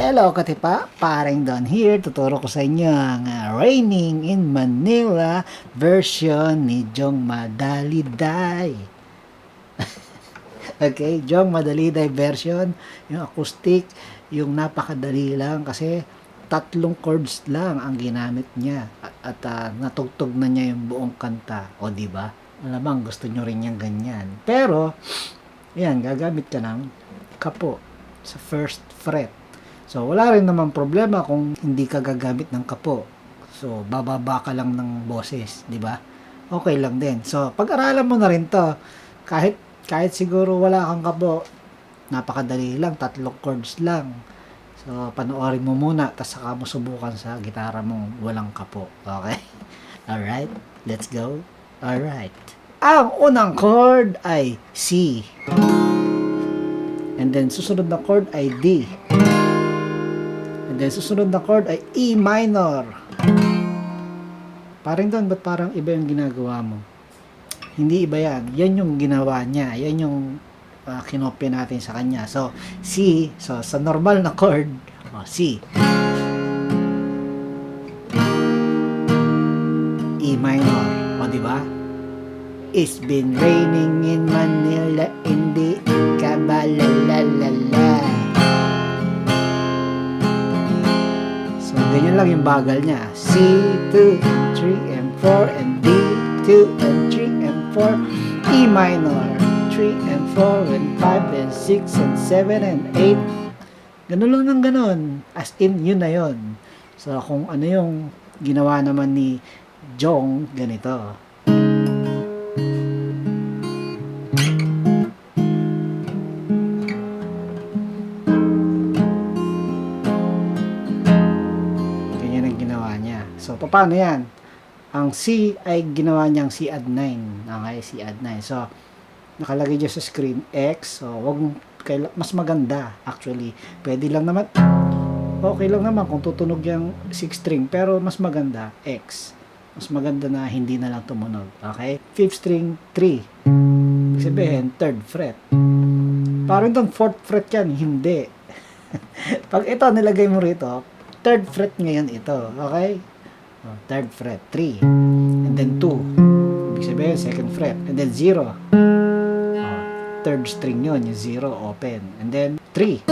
Hello Katipa, Paring Don here. Tuturo ko sa inyo ang Raining in Manila version ni Jong Madaliday. Okay, Jong Madaliday version, yung acoustic, yung napakadali lang kasi 3 chords lang ang ginamit niya at natugtog na niya yung buong kanta. O di ba? Malamang gusto nyo rin yung ganyan. Pero, yan, gagamit ka ng kapo sa first fret. So, wala rin naman problema kung hindi ka gagamit ng kapo. So, bababa ka lang ng boses, di ba? Okay lang din. So, pag-aralan mo na rin to. Kahit siguro wala kang kapo, napakadali lang, 3 chords lang. So, panoorin mo muna, tapos saka mo subukan sa gitara mong walang kapo. Okay? Alright? Let's go. Alright. Ang unang chord ay C. And then, susunod na chord ay D. And then, susunod na chord ay E minor. Parang doon, ba't parang iba yung ginagawa mo? Hindi iba yan. Yan yung ginawa niya. Yan yung kinopya natin sa kanya. So, C. So, sa normal na chord, C. E minor. O, diba? It's been raining in Manila, hindi ka ba la. So, ganyan lang yung bagal niya. C, 2, 3, and 4, and D, 2, and 3, and 4, E minor, 3, and 4, and 5, and 6, and 7, and 8. Ganun lang ng ganun. As in, yun na yun. So, kung ano yung ginawa naman ni Jong, ganito. So, paano yan? Ang C ay ginawa niyang C add 9. Okay, C add 9. So, nakalagay dyan sa screen, X. So, mas maganda, actually. Pwede lang naman, okay lang naman kung tutunog yung 6 string. Pero, mas maganda, X. Mas maganda na hindi na lang tumunog. Okay? 5th string, 3. Ibig sabihin, 3rd fret. Parang itong 4th fret yan, hindi. Pag ito, nilagay mo rito, 3rd fret ngayon ito. Okay? 3rd fret, 3, and then 2, ibig sabihin 2nd fret, and then 0, 3rd string yun, yung 0, open, and then 3,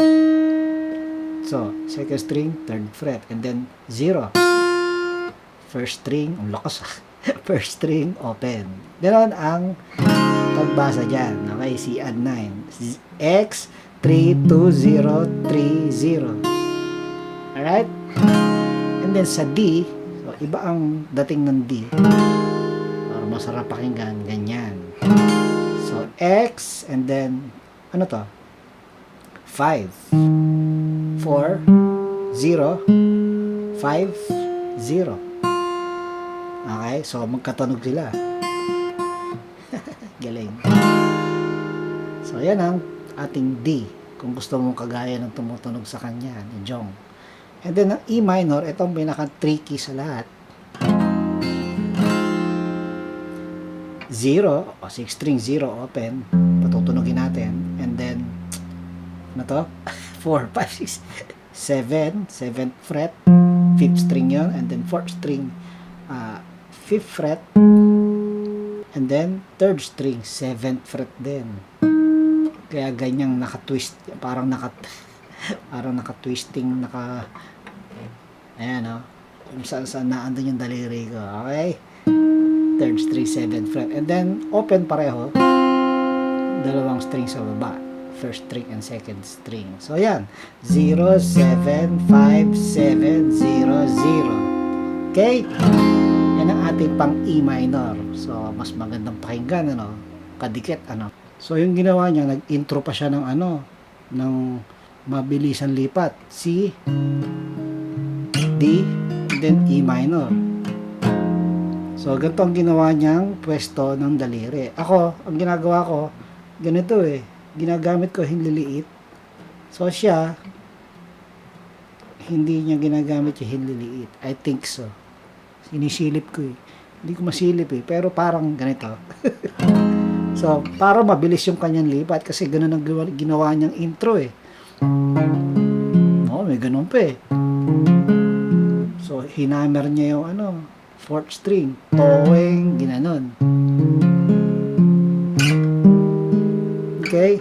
so 2nd string, 3rd fret, and then 0, 1st string, ang lakas 1st string, open. Ganon ang pagbasa dyan. Okay, C add 9, X, 3, 2, 0, 3, 0. Alright, and then sa D, iba ang dating ng D. Para masarap pakinggan, ganyan. So, X, and then, ano to? 5, 4, 0, 5, 0. Okay, so magkatunog sila. Galing. So, yan ang ating D. Kung gusto mong kagaya ng tumutunog sa kanya, ni Jong. And then, ang E minor, itong pinaka-tricky sa lahat. 0, o 6 string 0, open. Patutunogin natin. And then, ano to? 4, 5, 6, 7, 7th fret, 5th string yun. And then, 4th string, 5th fret. And then, 3rd string, 7th fret din. Kaya ganyang naka-twist, parang naka-twisting, ayan o, kung saan naandun yung daliri ko. Okay, 3rd string, 7th fret, and then open pareho, 2 string sa baba, 1st string and 2nd string. So ayan, 0, 7, 5, 7, 0, 0. Okay, yan ang ating pang E minor. So mas magandang pakinggan, ano, kadikit, ano. So yung ginawa niya, nag-intro pa siya ng ng mabilisan lipat. C, D, and then E minor. So, ganito ang ginawa niyang pwesto ng daliri. Ako, ang ginagawa ko, ganito ginagamit ko hinliliit. So, siya, hindi niya ginagamit yung hinliliit. I think so. Sinisilip ko Hindi ko masilip pero parang ganito. So, para mabilis yung kanyang lipat kasi ganun ang ginawa niyang intro . Oh, may ganun pa eh. So, hinammer niya yung fourth string. Toeng, ginanon. Okay?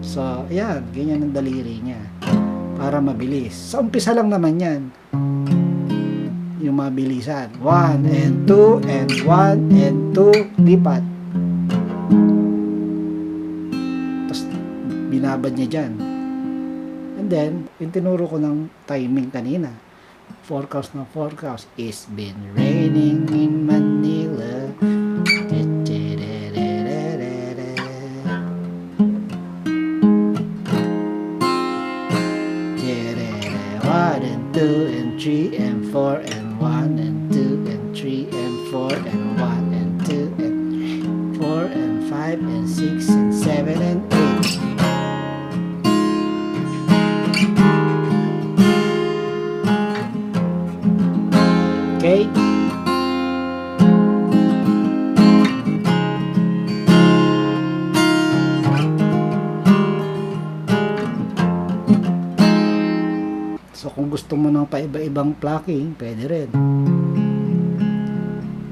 So, ayan, ganyan ang daliri niya. Para mabilis. Sa umpisa lang naman yan. Yung mabilisan. 1 and 2 and 1 and 2, lipat. Tapos, binabad niya dyan. And then, yung tinuro ko ng timing kanina. 4 counts na 4 counts. It's been raining in Manila. One and 2 and 3 and 4 and 1 and 2 and 3 and 4 and 1 and 2 and 4 and 5 and 6 and 7 and 8. Okay? So, kung gusto mo ng paiba-ibang plucking, pwede rin.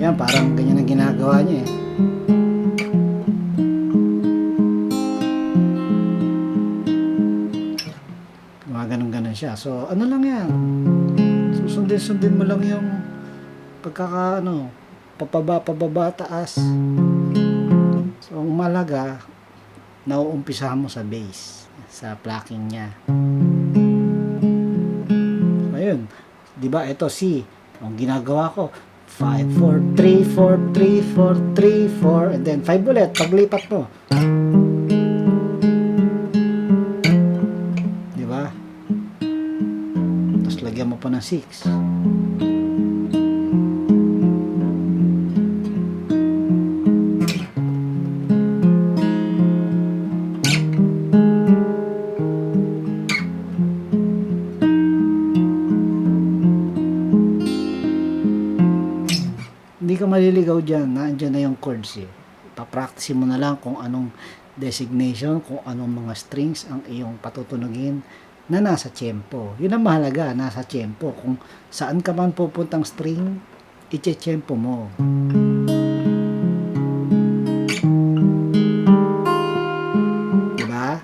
Yan, parang ganyan ang ginagawa niya eh. Ganun-ganun siya. So, ano lang yan. Susundin-sundin mo lang yung pababa, taas. So, ang malaga, nauumpisahan mo sa base, sa plucking niya. Ayun, 'di ba? Ito C. Ang ginagawa ko 5 4 3 4 3 4 3 4 and then 5 ulit paglipat mo. 'Di ba? Tapos lagyan mo pa ng 6. Hindi ka maliligaw dyan, nandiyan na yung chords eh. Papractice mo na lang kung anong designation, kung anong mga strings ang iyong patutunugin na nasa tempo. Yun ang mahalaga, nasa tempo. Kung saan ka man pupuntang string, iche-tempo mo. Diba?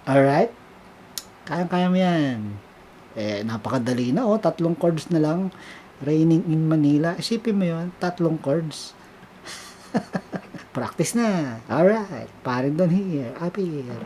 Alright? Kaya-kaya mo yan. Napakadali na, 3 chords na lang. Raining in Manila. Isipin mo yun, 3 chords. Practice na. Alright. Parin doon here. Up here.